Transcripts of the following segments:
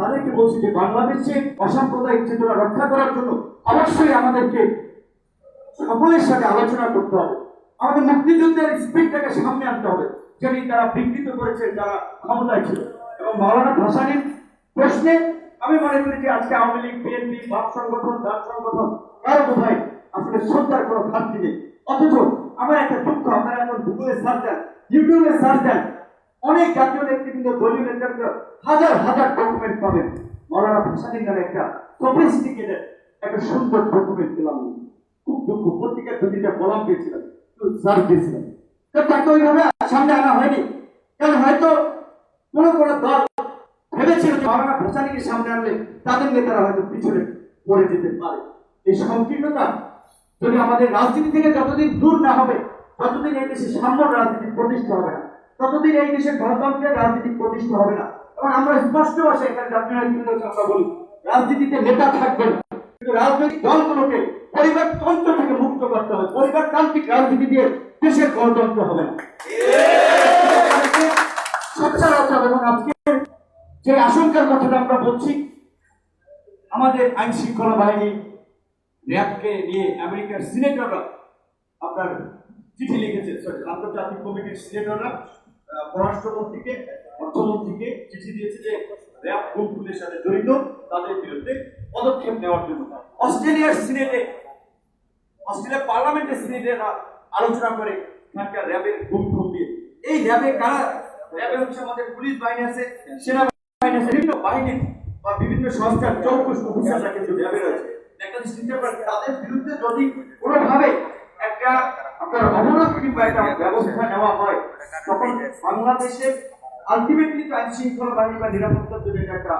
তাদেরকে বলছি যে বাংলাদেশে অসাম্প্রদায়িক চেতনা রক্ষা করার জন্য অবশ্যই আমাদেরকে সকলের সাথে আলোচনা করতে হবে। আমাদের মুক্তিযুদ্ধের স্পিডটাকে সামনে আনতে হবে, যেটি তারা বিকৃত করেছে যারা ক্ষমতায় ছিল। এবং মাওলানা ভাসানীর প্রশ্নে আমি মনে করি যে আজকে আওয়ামী লীগ, বিএনপি, বাম সংগঠন, ডান সংগঠন কারো বোধহয় আসলে শ্রদ্ধার কোনো ঘাটতি নেই। অথচ আমার একটা দুঃখ, আপনারা এখন গুগলে সার্চ দেন, ইউটিউবে সার্চ দেন, অনেক জাতীয় নেতৃবৃন্দ, দলীয় নেতৃত্ব হাজার হাজার ডকুমেন্ট পাবেন। মাওলানা ভাসানীর নামে একটা সফিস্টিকেটেড একটা সুন্দর ডকুমেন্ট পেলাম। খুব দুঃখ, পত্রিকার দুটিটা কলাম পেয়েছিলাম, সার্চ দিয়েছিলাম, তাকে ওইভাবে সামনে আনা হয়নি। কারণ হয়তো কোন কোন দল ভেবেছিল যে মাওলানা ভাসানীকে সামনে আনলে তাদের নেতারা হয়তো পিছনে পড়ে যেতে পারে। এই সংকীর্ণতা যদি আমাদের রাজনীতি থেকে যতদিন দূর না হবে, ততদিন এই দেশে সাম্য রাজনীতি প্রতিষ্ঠা হবে না, ততদিন এই দেশের গণতন্ত্রের রাজনীতি প্রতিষ্ঠা হবে না। এবং আমরা স্পষ্ট ভাষায় এখানে জাতীয় নেতৃত্বকে আমরা বলি, রাজনীতিতে নেতা থাকবে না, কিন্তু রাজনৈতিক দলগুলোকে পরিবারতন্ত্র থেকে মুক্ত করতে হবে। পরিবারতান্ত্রিক রাজনীতি দিয়ে দেশের গণতন্ত্র হবে না। এবং আজকে যে আশঙ্কার কথাটা আমরা বলছি, আমাদের আইন শৃঙ্খলা বাহিনী র্যাবকে নিয়ে আমেরিকার সিনেটররা আপনার চিঠি লিখেছে, আন্তর্জাতিক কমিটির সিনেটররা পররাষ্ট্রমন্ত্রীকে, অর্থমন্ত্রীকে চিঠি দিয়েছে যে র্যাব গুমখুনের সাথে জড়িত তাদের বিরুদ্ধে পদক্ষেপ নেওয়ার জন্য। অস্ট্রেলিয়ার সিনেটে, অস্ট্রেলিয়ার পার্লামেন্টের সিনেটেরা আলোচনা করে এখানকার র্যাবের গুমখুন দিয়ে। এই র্যাবে কারা? র্যাবে হচ্ছে আমাদের পুলিশ বাহিনী আছে, সেনাবাহিনী আছে, বিভিন্ন বাহিনী বা বিভিন্ন সংস্থার চৌকুশ অফিসাররা কিন্তু র্যাবে রয়েছে। একটা চিন্তা করেন, তাদের বিরুদ্ধে যদি কোনোভাবে একটা আপনার অবরোধ কিংবা একটা ব্যবস্থা নেওয়া হয়, তখন বাংলাদেশের আলটিমেটলি আইন শৃঙ্খলা বাহিনী বা নিরাপত্তার জন্য এটা একটা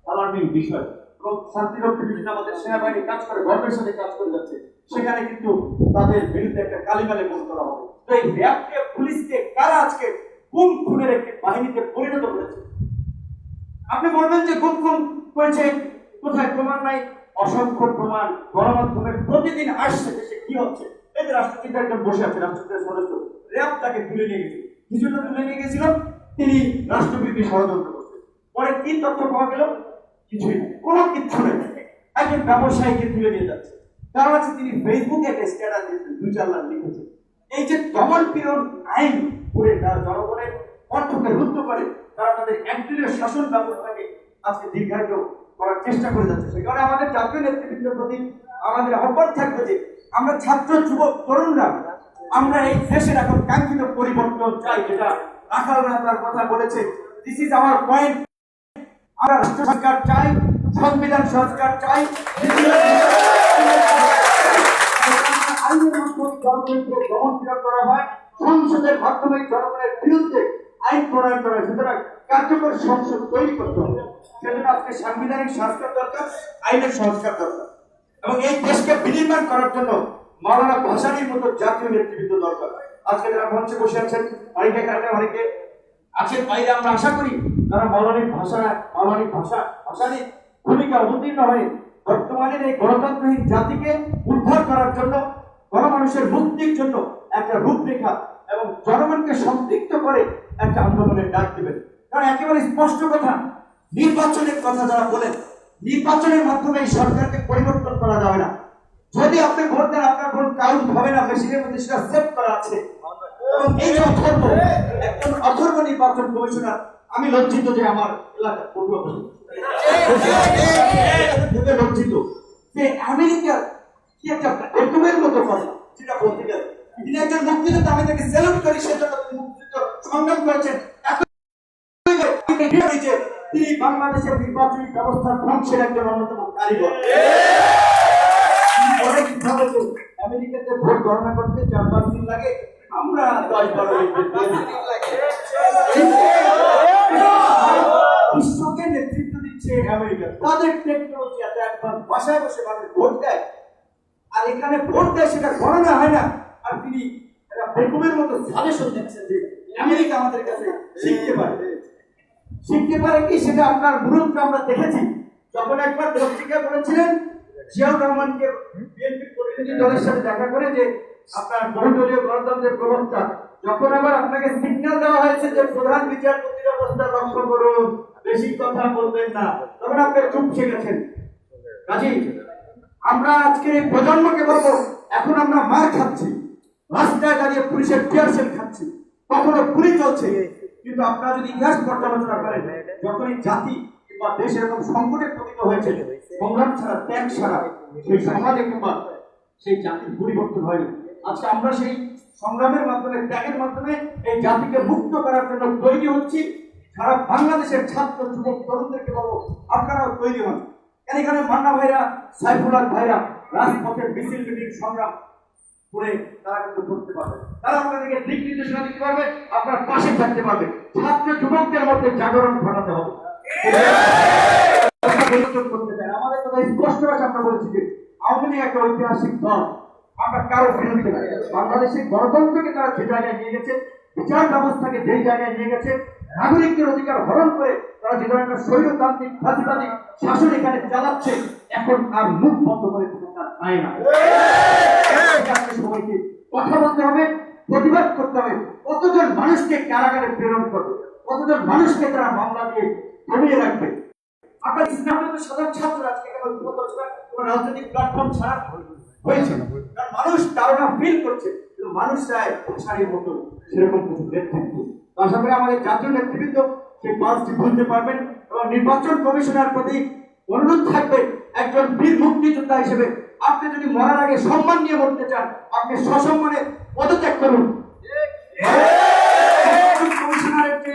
অ্যালার্মিং বিষয়। এবং শান্তিরক্ষী বিভিন্ন আমাদের সেনাবাহিনী কাজ করে, গর্বের সাথে কাজ করে যাচ্ছে, সেখানে কিন্তু তাদের বিরুদ্ধে একটা কালিমালে মন করা হবে। তো এই র্যাবকে, পুলিশকে কারা আজকে গুম খুনের একটি বাহিনীতে পরিণত করেছে? আপনি বলবেন যে গুম খুন করেছে, কোথায় প্রমাণ নাই? অসংখ্য প্রমাণ গণমাধ্যমে প্রতিদিন আসছে। দেশে কি হচ্ছে? এই যে রাষ্ট্রপতি একজন বসে আছে, রাষ্ট্রপতির সদস্য, র্যাব তাকে তুলে নিয়ে গেছিল, কিছুটা তুলে নিয়ে গেছিল, তিনি রাষ্ট্রপতি ষড়যন্ত্র করছেন। পরে কি তথ্য পাওয়া গেল? কিছুই না, কোনো কিচ্ছু নেই। একজন ব্যবসায়ীকে তুলে নিয়ে যাচ্ছে, কারণ আছে তিনি ফেসবুকে একটা স্ট্যাটাস দিয়েছেন, 2-4 লাখ লিখেছেন। এই যে দমন পীড়ন আইন করে তারা জনগণের অর্থকে রুদ্ধ করে, তারা তাদের একদিনের শাসন ব্যবস্থাকে আজকে দীর্ঘায়িত করার চেষ্টা করে যাচ্ছে। সে কারণে আমাদের জাতীয় নেতৃবৃন্দের প্রতি আমাদের আহ্বান থাকবে যে আমরা ছাত্র, যুবক, তরুণরা আমরা এই দেশের এখন কাঙ্ক্ষিত পরিবর্তন চাই, যেটা রাখাল রাজার কথা বলেছে, দিস ইজ আওয়ার পয়েন্ট। আমরা রাষ্ট্র সংস্কার চাই, সংবিধান সংস্কার চাই, আইনের মাধ্যমে জনগণকে দমন পীড়ন করা হয়, সংসদের মাধ্যমে জনগণের বিরুদ্ধে আইন প্রণয়ন করা হয়। সুতরাং কার্যকর সংসদ তৈরি করতে হবে। সেজন্য আজকে সাংবিধানিক সংস্কার দরকার, আইনের সংস্কার দরকার, এবং এই দেশকে বিনির্মাণ করার জন্য মাওলানা ভাসানীর মতো জাতীয় নেতৃত্ব দরকার। আজকে যারা মঞ্চে বসে আছেন, অনেকে এখানে, অনেকে আছেন বাইরে, আমরা আশা করি তারা মাওলানার ভাসানীর ভূমিকা অবতীর্ণ হয়ে বর্তমানের এই গণতন্ত্রহীন জাতিকে উদ্ধার করার জন্য, গণমানুষের মুক্তির জন্য একটা রূপরেখা এবং জনগণকে সম্পৃক্ত করে একটা আন্দোলনের ডাক দিবেন। কারণ একেবারে স্পষ্ট কথা, নির্বাচনের কথা যারা বলেন, নির্বাচনের মাধ্যমে এই সরকারকে পরিবর্তন করা যাবে না। যদি আপনি ভোট দেন, আপনার ভোট কাউন্ট হবে না, মেশিনের মধ্যে সেটা সেট করা আছে। এবং এই যে একজন অথর্ব নির্বাচন কমিশনার, আমি লজ্জিত যে আমার এলাকা লজ্জিত যে আমেরিকার কি একটা বেকুবের মতো কথা যেটা বলতে গেল, তিনি একজন মুক্তিযোদ্ধা, আমি তাকে স্যালুট করি, সেজন্য তিনি মুক্তিযুদ্ধ সংগ্রাম করেছেন। তিনি বাংলাদেশের নির্বাচনী ব্যবস্থার ধ্বংসের একজন অন্যতম কারিগর। আমেরিকাতে ভোট গণনা করতে 4-5 দিন লাগে, আমরা 10-12 বিশ্বকে নেতৃত্ব দিচ্ছে আমেরিকা। তাদের টেকনোলজি এত অ্যাডভান্স, বাসায় বসে মানুষ ভোট দেয়, আর এখানে ভোট দেয় সেটা গণনা হয় না। আর তিনি বেকুবের মতো সাজেশন দিচ্ছেন যে আমেরিকা আমাদের কাছে শিখতে পারে কি, সেটা আপনার মুরুব্বি আমরা দেখেছি। যখন একবার পত্রিকা বলেছিলেন জিয়াউর রহমানকে বিএনপি প্রতিনিধি দলের সাথে দেখা করে যে আপনার বহুদলীয় গণতন্ত্রের প্রবক্তা যখন আবার আপনাকে সিগন্যাল দেওয়া হয়েছে যে প্রধান বিচারপতির অবস্থা লক্ষ্য করুন, বেশি কথা বলবেন না, তখন আপনি চুপ গেছেন। কাজী আমরা আজকে এই প্রজন্মকে বলবো, এখন আমরা মার খাচ্ছি, রাস্তায় দাঁড়িয়ে পুলিশের টিয়ার সেল খাচ্ছি, কখনো গুলি চলছে, কিন্তু আপনারা যদি ইতিহাস পর্যালোচনা করেন, যখনই জাতি কিংবা দেশ এরকম সংকটে পতিত হয়েছে, সংগ্রাম ছাড়া, ত্যাগ ছাড়া সেই সমাজে কিংবা সেই জাতির পরিবর্তন হয়নি। আজকে আমরা সেই সংগ্রামের মাধ্যমে, ত্যাগের মাধ্যমে এই জাতিকে মুক্ত করার জন্য তৈরি হচ্ছি। সারা বাংলাদেশের ছাত্র যুবক তরুণদেরকে বলবো, আপনারাও তৈরি হন। এখানে মান্না ভাইরা, সাইফুল্লাহ ভাইরা রাজপথের মিছিল মিটিং সংগ্রাম করে তারা কিন্তু করতে পারবে, তারা আপনাদেরকে দিক নির্দেশনা দিতে পারবে, আপনার পাশে থাকতে পারবে। ছাত্র যুবকদের মধ্যে জাগরণ ঘটাতে হবে। করতে চাই আমাদের কথা স্পষ্ট ভাষা আমরা বলেছি যে আওয়ামী লীগ একটা ঐতিহাসিক দল, আমরা কারো বিরুদ্ধে নাই। বাংলাদেশের গণতন্ত্রকে তারা যে জায়গায় নিয়ে গেছে, বিচার ব্যবস্থাকে যেই জায়গায় নিয়ে গেছে, নাগরিকদের অধিকার হরণ করে তারা যে ধরনের স্বৈরতান্ত্রিক ফাঁসিবাদী শাসন এখানে চালাচ্ছে, এখন আর মুখ বন্ধ করে পায় না। সবাইকে কথা বলতে হবে, প্রতিবাদ করতে হবে। কতজন মানুষকে কারাগারে প্রেরণ করবে, কতজন মানুষকে তারা মামলা দিয়ে জমিয়ে রাখবে। আপনার সাধারণ ছাত্র আজকে রাজনৈতিক প্ল্যাটফর্ম ছাড়া হয়েছে, কারণ মানুষ ধারণা ফিল করছে, কিন্তু মানুষ চায় ভাষার মতো সেরকম কিছু নেতৃত্ব। আশা করি আমাদের জাতীয় নেতৃবৃন্দ সেই কাজটি বুঝতে পারবেন এবং নির্বাচন কমিশনের প্রতি অনুরোধ থাকবে, একজন বীর মুক্তিযোদ্ধা হিসেবে আপনি যদি মরার আগে সম্মান নিয়ে মরতে চান, আপনি সসম্মানে পদত্যাগ করুন। কমিশনারের যে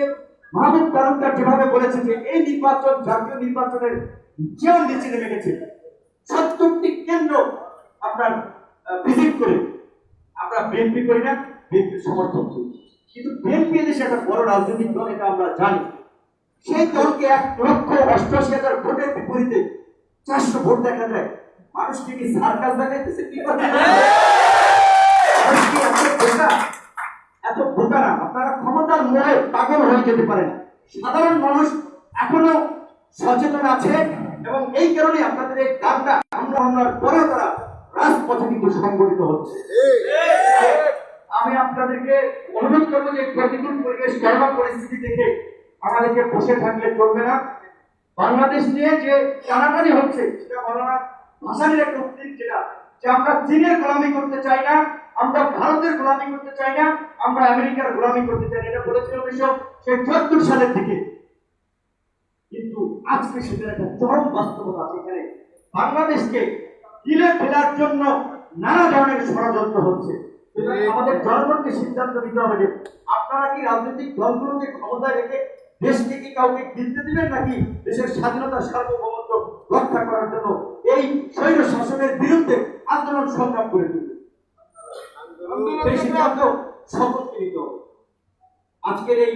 মাহবুব তালুকদার যেভাবে বলেছে যে এই নির্বাচন জাতীয় নির্বাচনের যেও নিচে নেমে গেছে, ৭০টি কেন্দ্র আপনার ভিজিট করে, আমরা বিএনপি করি না, বিএনপির সমর্থন করি, কিন্তু বিএনপি দেশে একটা বড় রাজনৈতিক দল, এটা আমরা জানি। সেই দলকে ১,৮৮,০০০ ভোটের বিপরীতে ৪০০ ভোট দেখা যায়। মানুষকে কি সার্কাস দেখাইতেছে? এত বোকা না, আপনারা ক্ষমতার মোহে পাগল হয়ে যেতে পারেন। সাধারণ মানুষ এখনো সচেতন আছে এবং এই কারণে আপনাদের এই ডাকটা আমরা পরেও তারা রাজপথে কিন্তু সংগঠিত হচ্ছে। আমি আপনাদেরকে অনুরোধ করবো যে প্রতিকূল পরিবেশ, করোনা পরিস্থিতি দেখে আমাদেরকে বসে থাকলে চলবে না। বাংলাদেশ নিয়ে যে টানাটানি হচ্ছে, সেটা মৌলানা ভাসানীর একটা উক্তি, যেটা যে আমরা চীনের গোলামি করতে চাই না, আমরা ভারতের গোলামি করতে চাই না, আমরা আমেরিকার গোলামি করতে চাই না, এটা বলেছিল 1974 সালের দিকে। কিন্তু আজকে সেটার একটা চরম বাস্তবতা আছে। এখানে বাংলাদেশকে গিলে ফেলার জন্য নানা ধরনের ষড়যন্ত্র হচ্ছে। আমাদের জনগণকে সিদ্ধান্ত নিতে হবে যে আপনারা কি রাজনৈতিক দলগুলোকে ক্ষমতায় রেখে দেশকে কি কাউকে গিলতে দিবেন, নাকি দেশের স্বাধীনতা সার্বভৌমত্ব রক্ষা করার জন্য এই স্বৈর শাসনের বিরুদ্ধে আন্দোলন সংগ্রাম করে দিবেন। সেই সিদ্ধান্ত সকলকে নিতে হবে। আজকের এই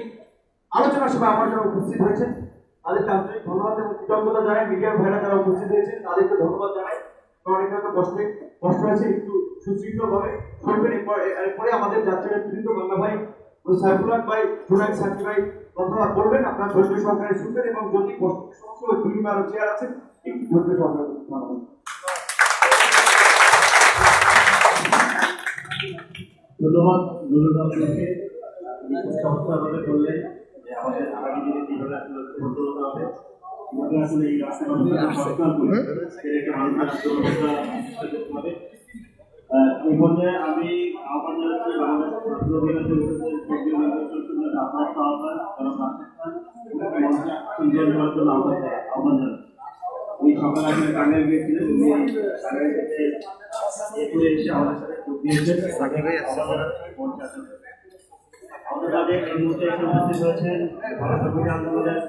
আলোচনা সভায় আমার যারা উপস্থিত হয়েছেন তাদেরকে আন্তরিক ধন্যবাদ এবং কৃতজ্ঞতা জানাই। মিডিয়ার ভাইরা যারা উপস্থিত হয়েছেন তাদেরকে ধন্যবাদ জানাই। অনেকটা কষ্ট হয়েছে, একটু সুশৃঙ্খল ভাবে শুনবেন। এরপরে আমাদের জাতীয় নেতৃত্ব বাংলা ভাই, সাইফুল্লাহ ভাই, জুনাইদ সাকি ভাই কথা বলবেন। আপনার ধৈর্য সহকারে শুনবেন এবং যদি সমস্যা ওই ২ চেয়ার আছেন একটু ধৈর্য সহকারে ধন্যবাদ। চমৎকারভাবে বললেন যে আমাদের আগামী দিনে কিভাবে করতে হবে, আসলে এই এই পর্যায়ে আমি আহ্বান জানাচ্ছি আপনার সহকার আহ্বান জানাচ্ছি। এই সকালে আপনি টাঙ্গাইল গিয়েছিলেন, এসে আমাদের সাথে যোগ দিয়েছেন। আমাদের কাজে এই মুহূর্তে এসে উপস্থিত হয়েছেন ভারতীয় আন্দোলনের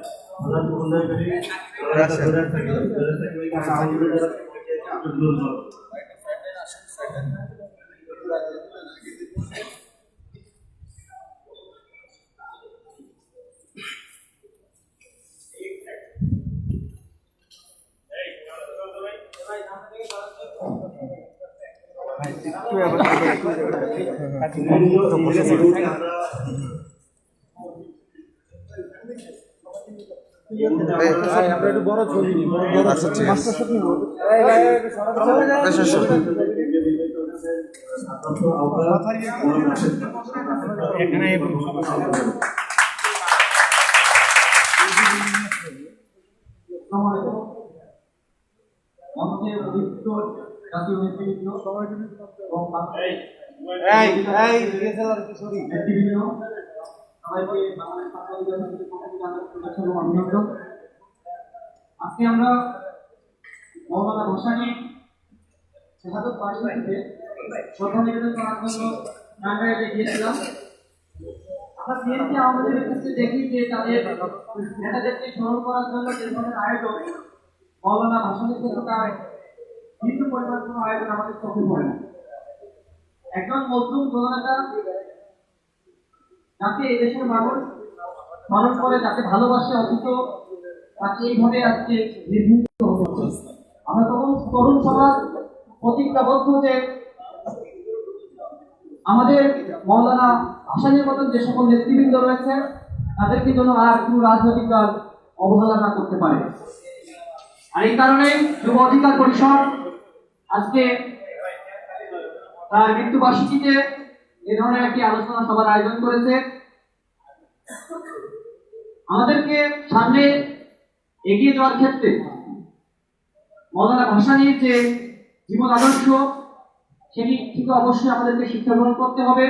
প্রধান সমন্বয়কারী আমরা একটু বড় ছবি নিব। আচ্ছা ঠিক আছে। সংসদের ভারপ্রাপ্ত আহ্বায়ক মৌলানা রাশেদ খান। এখানে মঞ্চের পবিত্র জাতীয় নেতৃবৃন্দ এবং নেতৃবৃন্দ সবাইকে বাংলাদেশ মানবাধিকার সমিতির পক্ষ থেকে আন্তরিক শুভেচ্ছা এবং অভিনন্দন। আজকে আমরা মৌলানা ভাসানীর শাহাদত বার্ষিকীতে শ্রদ্ধা নিবেদন করার জন্য টাঙ্গাইলে গিয়েছিলাম। আমরা বিএনপি আমাদের ক্ষেত্রে দেখি যে তাদের নেতাদেরকে স্মরণ করার জন্য যে ধরনের আয়োজন, মৌলানা ভাসানীর ক্ষেত্রে তার কিন্তু পরিমাণ কোনো আয়োজন আমাদের চোখে পড়ে না। একজন মজলুম জননেতা যাকে এই দেশের মানুষ স্মরণ করে, যাকে ভালোবাসে, অথচ তাকে এইভাবে আজকে নির্যাতিত হচ্ছে। আমরা তখন তরুণ সমাজ প্রতিজ্ঞাবদ্ধ যে আমাদের মৌলানা ভাসানীর মতন যে সকল নেতৃবৃন্দ রয়েছে তাদেরকে যেন আর কোনো রাজনৈতিক দল অবহেলা না করতে পারে। আর এই কারণে যুব অধিকার পরিষদ আজকে তার মৃত্যুবার্ষিকীতে এ ধরনের একটি আলোচনা সভার আয়োজন করেছে। আমাদেরকে সামনে এগিয়ে যাওয়ার ক্ষেত্রে মৌলানা ভাসানীর যে জীবন আদর্শ সেটি থেকে অবশ্যই আমাদেরকে শিক্ষা গ্রহণ করতে হবে।